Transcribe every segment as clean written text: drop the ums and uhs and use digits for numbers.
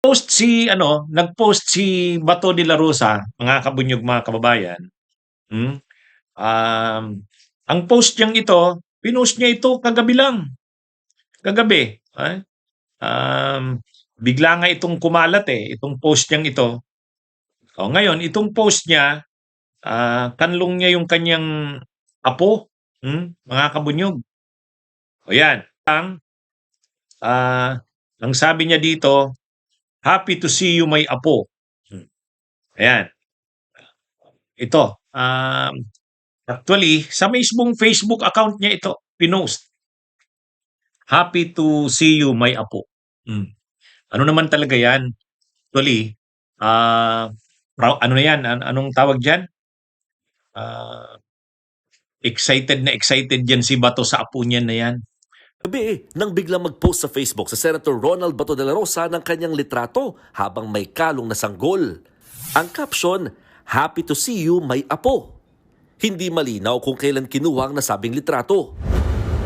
Nag-post si Bato de la Rosa, mga kabunyog, mga kababayan. Hmm? Um, ang post niyang ito, pinost niya ito kagabi lang, kagabi. Bigla nga itong kumalat itong post niyang ito. Ngayon, itong post niya, kanlong niya yung kanyang apo, mga kabunyog. Yan. Ang sabi niya dito, happy to see you, my apo. Ayan. Ito. Actually, sa mismong Facebook account niya ito, pinost. Happy to see you, my apo. Ano naman talaga yan? Actually, ano na yan? Anong tawag dyan? Excited na excited yan si Bato sa apo niya na yan. Gabi nang biglang mag-post sa Facebook sa Senator Ronald Bato de la Rosa ng kanyang litrato habang may kalong na sanggol. Ang caption, happy to see you, my apo. Hindi malinaw kung kailan kinuha ang nasabing litrato.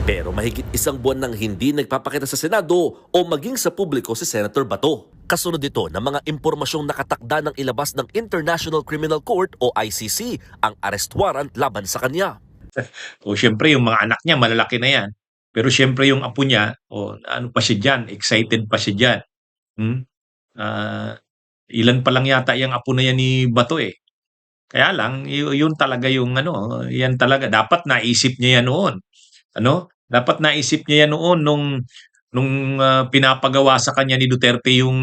Pero mahigit isang buwan nang hindi nagpapakita sa Senado o maging sa publiko si Senator Bato. Kasunod ito ng mga impormasyong nakatakda ng ilabas ng International Criminal Court o ICC ang arrest warrant laban sa kanya. Siyempre yung mga anak niya malalaki na yan. Pero siyempre yung apo niya, ano pa siya dyan, excited pa siya dyan. Ilan pa lang yata yung apo na yan ni Bato Kaya lang, yun talaga yung yan talaga. Dapat naisip niya yan noon. Dapat naisip niya yan noon nung pinapagawa sa kanya ni Duterte yung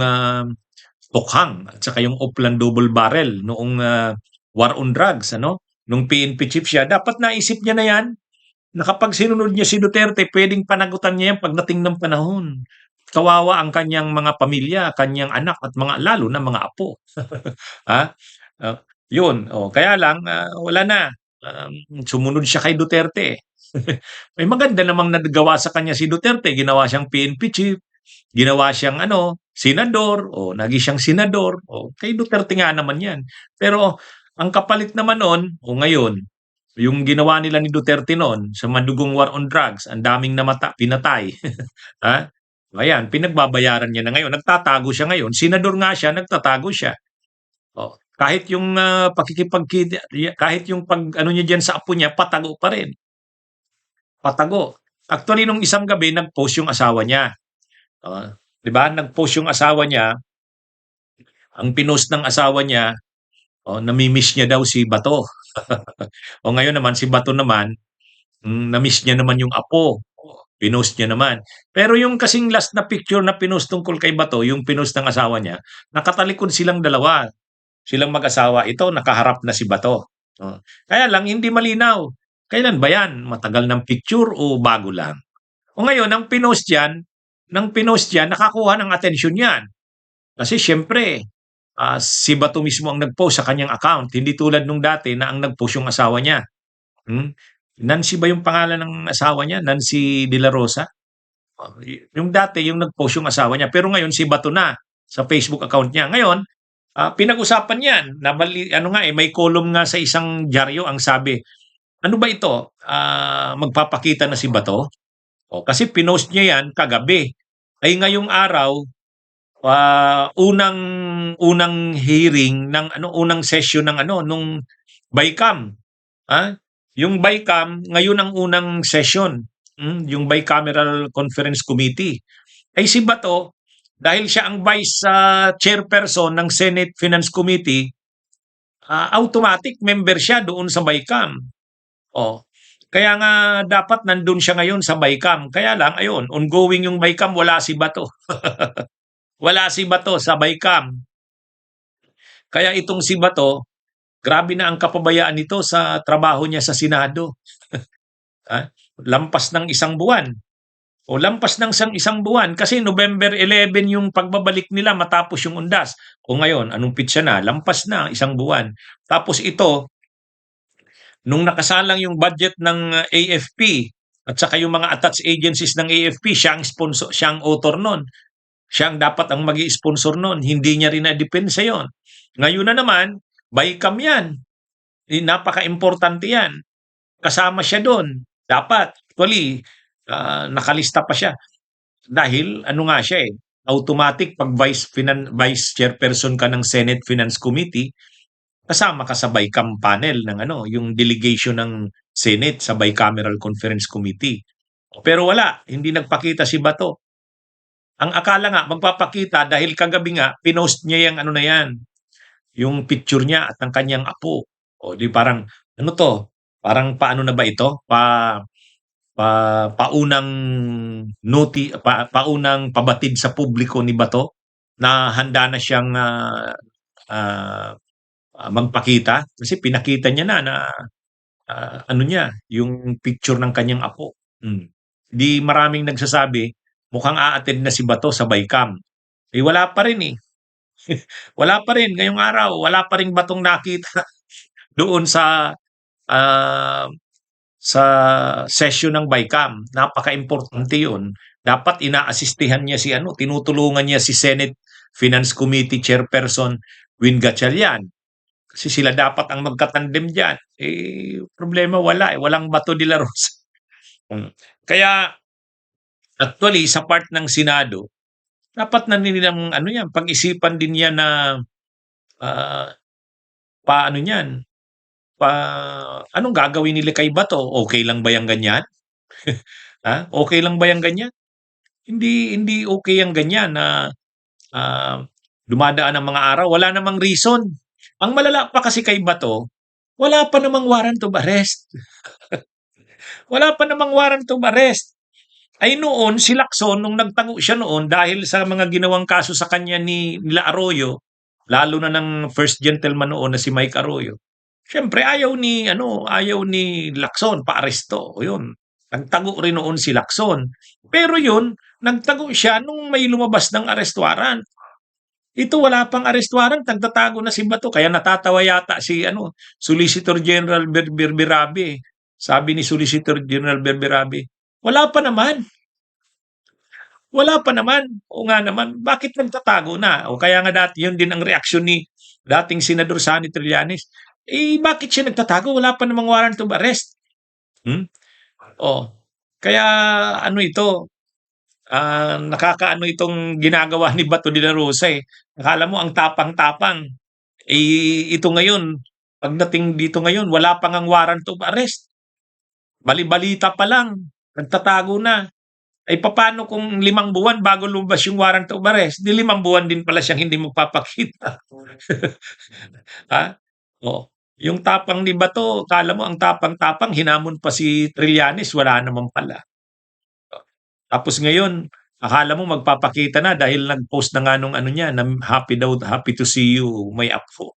Tokhang at saka yung Oplan Double Barrel noong War on Drugs, nung PNP chief siya. Dapat naisip niya na yan na kapag sinunod niya si Duterte, pwedeng panagutan niya yan pagdating ng panahon. Kawawa ang kanyang mga pamilya, kanyang anak at lalo na mga apo. ha? Yun. Kaya lang, wala na. Sumunod siya kay Duterte. May maganda namang nagawa sa kanya si Duterte. Ginawa siyang PNP chief. Ginawa siyang senador. Naging siyang senador. Kay Duterte nga naman yan. Pero ang kapalit naman noon, ngayon, yung ginawa nila ni Duterte noon sa madugong war on drugs, ang daming pinatay. Ayan, pinagbabayaran niya na ngayon. Nagtatago siya ngayon. Senador nga siya, nagtatago siya. Kahit yung kahit yung niya diyan sa apo niya, patago pa rin. Patago. Actually, nung isang gabi, nag-post yung asawa niya. 'Di ba? Nag-post yung asawa niya. Ang pinost ng asawa niya, nami-miss niya daw si Bato. Ngayon naman, si Bato naman, na-miss niya naman yung apo. Pinost niya naman. Pero yung kasing last na picture na pinost tungkol kay Bato, yung pinost ng asawa niya, nakatalikod silang dalawa. Silang mag-asawa. Ito, nakaharap na si Bato. Kaya lang, hindi malinaw. Kailan ba yan? Matagal ng picture o bago lang? Ngayon, ang pinost yan, nakakuha ng atensyon yan. Kasi syempre, si Bato mismo ang nag-post sa kanyang account. Hindi tulad nung dati na ang nag-post yung asawa niya. Nancy ba yung pangalan ng asawa niya? Nancy de la Rosa? Yung dati, yung nag-post yung asawa niya. Pero ngayon, si Bato na sa Facebook account niya. Ngayon, pinag-usapan yan. May column nga sa isang dyaryo ang sabi, ano ba ito? Magpapakita na si Bato? Kasi pinost niya yan kagabi. Ay ngayong araw, unang hearing ng unang session ng nung BICAM. Yung BICAM ngayon ang unang session, yung Bicameral Conference Committee. Ay si Bato, dahil siya ang vice chairperson ng Senate Finance Committee, automatic member siya doon sa BICAM. Kaya nga dapat nandun siya ngayon sa BICAM. Kaya lang, ayun, ongoing yung BICAM, wala si Bato. Wala si Bato sa BICAM. Kaya itong si Bato, grabe na ang kapabayaan nito sa trabaho niya sa Senado. Lampas ng isang buwan. Lampas ng isang buwan kasi November 11 yung pagbabalik nila matapos yung undas. Ngayon, anong pitsa na? Lampas na isang buwan. Tapos ito, nung nakasalang yung budget ng AFP at saka yung mga attached agencies ng AFP, siya ang sponsor, siya ang author nun. Siya ang dapat ang magi-sponsor nun. Hindi niya rin na-depensa yon. Ngayon na naman, BICAM yan. Napaka-importante yan. Kasama siya doon. Dapat. Actually, nakalista pa siya. Dahil, nga siya automatic pag vice chairperson ka ng Senate Finance Committee, kasama ka sa BICAM panel ng yung delegation ng Senate sa Bicameral Conference Committee. Pero wala, hindi nagpakita si Bato. Ang akala nga magpapakita dahil kagabi nga pinost niya yung na yan, yung picture niya at ng kanyang apo. O di parang ano to? Parang paano na ba ito? Paunang paunang pabatid sa publiko ni Bato na handa na siyang ah, magpakita kasi pinakita niya na niya yung picture ng kanyang apo. Di maraming nagsasabi mukhang a-attend na si Bato sa BICAM. Eh wala pa rin eh. Wala pa rin ngayong araw, wala pa ring Batong nakita doon ah, sa session ng BICAM. Napaka-importante 'yun. Dapat inaasistihan niya si tinutulungan niya si Senate Finance Committee Chairperson Win Gatchalian. Kasi sila dapat ang magkatandem diyan. Eh problema wala eh, walang Bato de la Rosa. Kaya actually sa part ng Senado, dapat na nilang yan, pag-isipan din yan na paano niyan, anong gagawin nila kay Bato? Okay lang ba yang ganyan? Ha? Okay lang ba yang ganyan? Hindi okay yang ganyan na dumadaan ang mga araw, wala namang reason. Ang malala pa kasi kay Bato, wala pa namang warrant of arrest. Wala pa namang warrant of arrest. Ay noon, si Lacson, nung nagtago siya noon dahil sa mga ginawang kaso sa kanya nila Arroyo, lalo na ng first gentleman noon na si Mike Arroyo, siyempre ayaw ni Lacson paaresto. O yun, nagtago rin noon si Lacson. Pero yun, nagtago siya nung may lumabas ng arrest warrant. Ito wala pang arrest warrant, nagtatago na si Bato. Kaya natatawa yata si Solicitor General Berberabe. Sabi ni Solicitor General Berberabe, wala pa naman. Wala pa naman. O nga naman, bakit nagtatago na? O kaya nga dati, yun din ang reaksyon ni dating Senador Sani Trillanes. Eh, bakit siya nagtatago? Wala pa namang warrant of arrest. O, kaya ito, nakakaano itong ginagawa ni Bato de la Rosa eh. Akala mo ang tapang-tapang. Eh, ito ngayon, pagdating dito ngayon, wala pang ang warrant of arrest. Bali-balita pa lang, nagtatago na. Ay papaano kung 5 buwan bago lumabas yung warrant of arrest? Di 5 buwan din pala siyang hindi magpapakita. Ha? O, yung tapang ni Bato, kala mo ang tapang-tapang, hinamon pa si Trillanes, wala naman pala. Tapos ngayon, akala mo magpapakita na dahil nag-post na nga nung niya, na happy to see you, may apo.